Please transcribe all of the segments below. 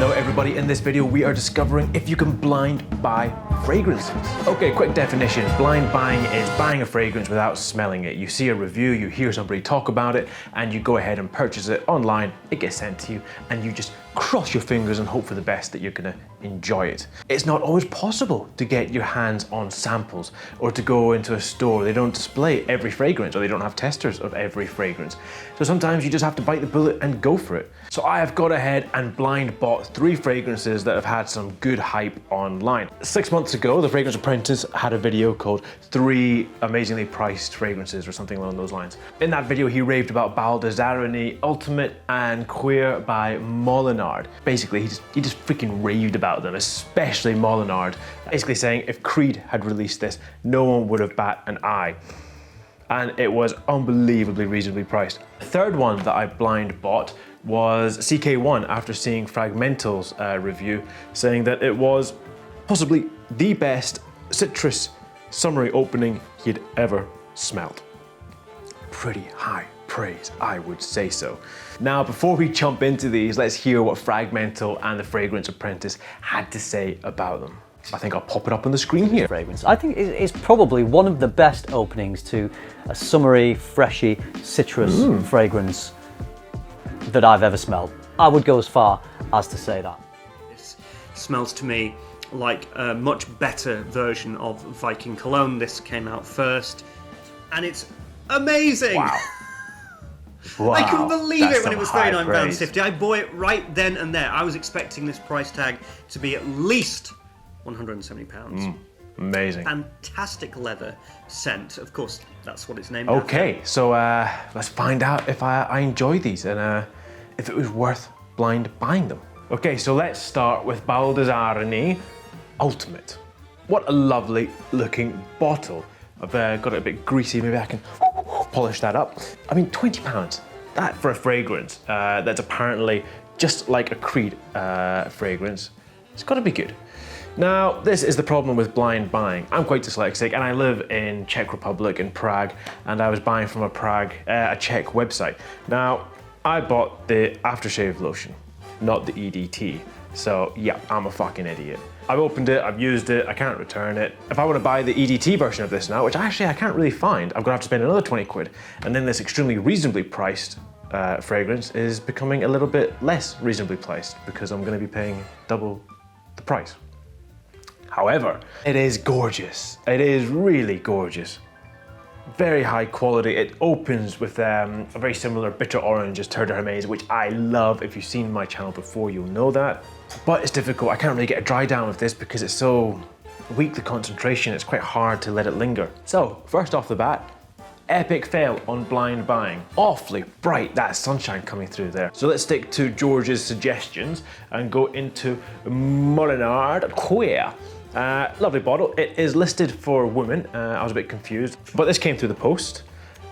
Hello everybody, in this video we are discovering if you can blind buy fragrances. Okay, quick definition. Blind buying is buying a fragrance without smelling it. You see a review, you hear somebody talk about it, and you go ahead and purchase it online, it gets sent to you, and you just cross your fingers and hope for the best that you're gonna enjoy it. It's not always possible to get your hands on samples or to go into a store. They don't display every fragrance or they don't have testers of every fragrance. So sometimes you just have to bite the bullet and go for it. So I have got ahead and blind bought 3 fragrances that have had some good hype online. 6 months ago, the Fragrance Apprentice had a video called 3 amazingly priced fragrances or something along those lines. In that video, he raved about Baldurs RN, Ultimate and Queer by Moulinard. Basically, he just freaking raved about them, especially Moulinard. Basically saying if Creed had released this, no one would have bat an eye. And it was unbelievably reasonably priced. The third one that I blind bought was CK1 after seeing FRAG-MENTAL's review, saying that it was possibly the best citrus summery opening he'd ever smelled. Pretty high praise, I would say so. Now, before we jump into these, let's hear what FRAG-MENTAL and the Fragrance Apprentice had to say about them. I think I'll pop it up on the screen here. Fragrance. I think it's probably one of the best openings to a summery, freshy, citrus fragrance that I've ever smelled. I would go as far as to say that. This smells to me like a much better version of Viking Cologne. This came out first, and it's amazing. Wow. Wow, I couldn't believe that's it when it was some high praise. £39.50. I bought it right then and there. I was expecting this price tag to be at least £170. Amazing. Fantastic leather scent. Of course, that's what it's named Okay, so let's find out if I enjoy these and if it was worth blind buying them. Okay, so let's start with Baldurs RN Ultimate. What a lovely looking bottle. I've got it a bit greasy, maybe I can polish that up. I mean, £20, that for a fragrance that's apparently just like a Creed fragrance, it's gotta be good. Now, this is the problem with blind buying. I'm quite dyslexic and I live in Czech Republic in Prague, and I was buying from a Czech website. Now, I bought the aftershave lotion, not the EDT. So yeah, I'm a fucking idiot. I've opened it, I've used it, I can't return it. If I want to buy the EDT version of this now, which actually I can't really find, I'm gonna have to spend another 20 quid. And then this extremely reasonably priced fragrance is becoming a little bit less reasonably priced because I'm gonna be paying double the price. However, it is gorgeous. It is really gorgeous. Very high quality. It opens with a very similar bitter orange as Terre de Hermes, which I love. If you've seen my channel before, you'll know that. But it's difficult. I can't really get a dry down with this because it's so weak, the concentration. It's quite hard to let it linger. So, first off the bat, epic fail on blind buying. Awfully bright, that sunshine coming through there. So let's stick to George's suggestions and go into Moulinard Queer. Lovely bottle. It is listed for women. I was a bit confused, but this came through the post,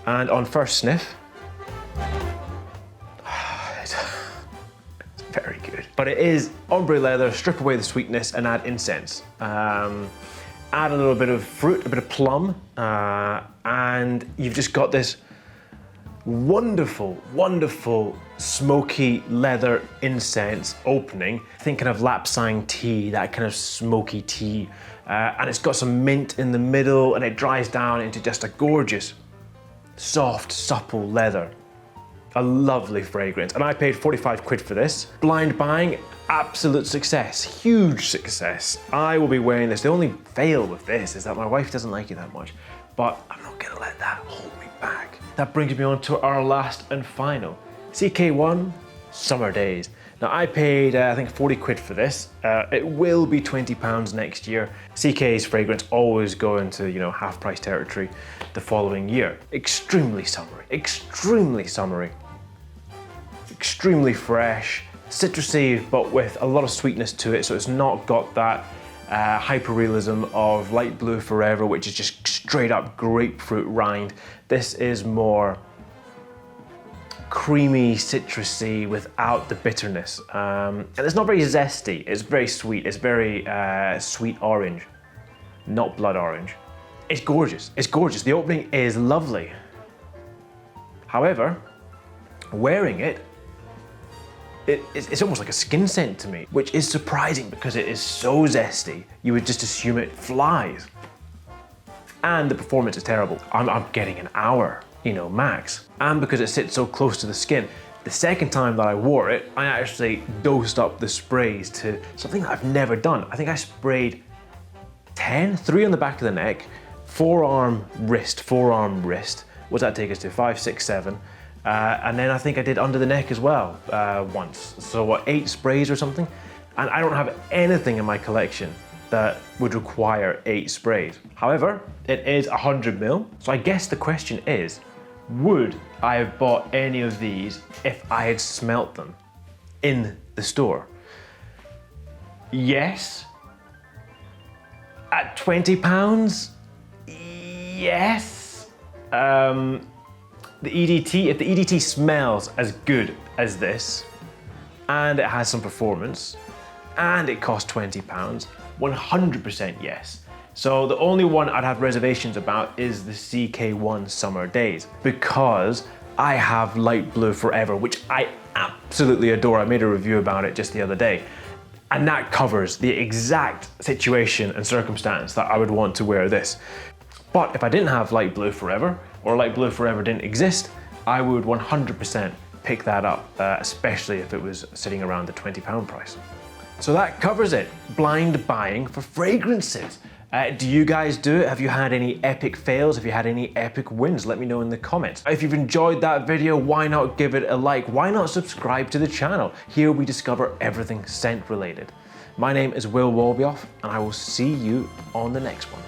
and on first sniff, it's very good. But it is ombre leather. Strip away the sweetness and add incense. Add a little bit of fruit, a bit of plum, and you've just got this wonderful, wonderful smoky leather incense opening. Thinking of lapsang tea, that kind of smoky tea. And it's got some mint in the middle and it dries down into just a gorgeous, soft, supple leather. A lovely fragrance. And I paid 45 quid for this. Blind buying, absolute success, huge success. I will be wearing this. The only fail with this is that my wife doesn't like it that much, but I'm not gonna let that hold me back. That brings me on to our last and final, CK1 Summer Days. Now I paid, I think 40 quid for this. It will be £20 next year. CK's fragrance always go into, you know, half price territory the following year. Extremely summery, extremely summery. Extremely fresh, citrusy, but with a lot of sweetness to it, so it's not got that hyper-realism of Light Blue Forever, which is just straight up grapefruit rind. This is more creamy, citrusy without the bitterness. And it's not very zesty, it's very sweet. It's very sweet orange, not blood orange. It's gorgeous, it's gorgeous. The opening is lovely. However, wearing it, it's almost like a skin scent to me, which is surprising because it is so zesty, you would just assume it flies. And the performance is terrible. I'm getting an hour, you know, max. And because it sits so close to the skin, the second time that I wore it, I actually dosed up the sprays to something that I've never done. I think I sprayed 10, 3 on the back of the neck, forearm, wrist. What does that take us to? 5, 6, 7. And then I think I did under the neck as well once. So what, 8 sprays or something? And I don't have anything in my collection that would require 8 sprays. However, it is 100 ml. So I guess the question is, would I have bought any of these if I had smelt them in the store? Yes. At £20? Yes. The EDT, if the EDT smells as good as this, and it has some performance, and it costs £20, 100% yes. So the only one I'd have reservations about is the CK1 Summer Days, because I have light blue forever, which I absolutely adore. I made a review about it just the other day. And that covers the exact situation and circumstance that I would want to wear this. But if I didn't have light blue forever, or light blue forever didn't exist, I would 100% pick that up, especially if it was sitting around the £20 price. So that covers it, blind buying for fragrances. Do you guys do it? Have you had any epic fails? Have you had any epic wins? Let me know in the comments. If you've enjoyed that video, why not give it a like? Why not subscribe to the channel? Here we discover everything scent related. My name is Will Wolbioff, and I will see you on the next one.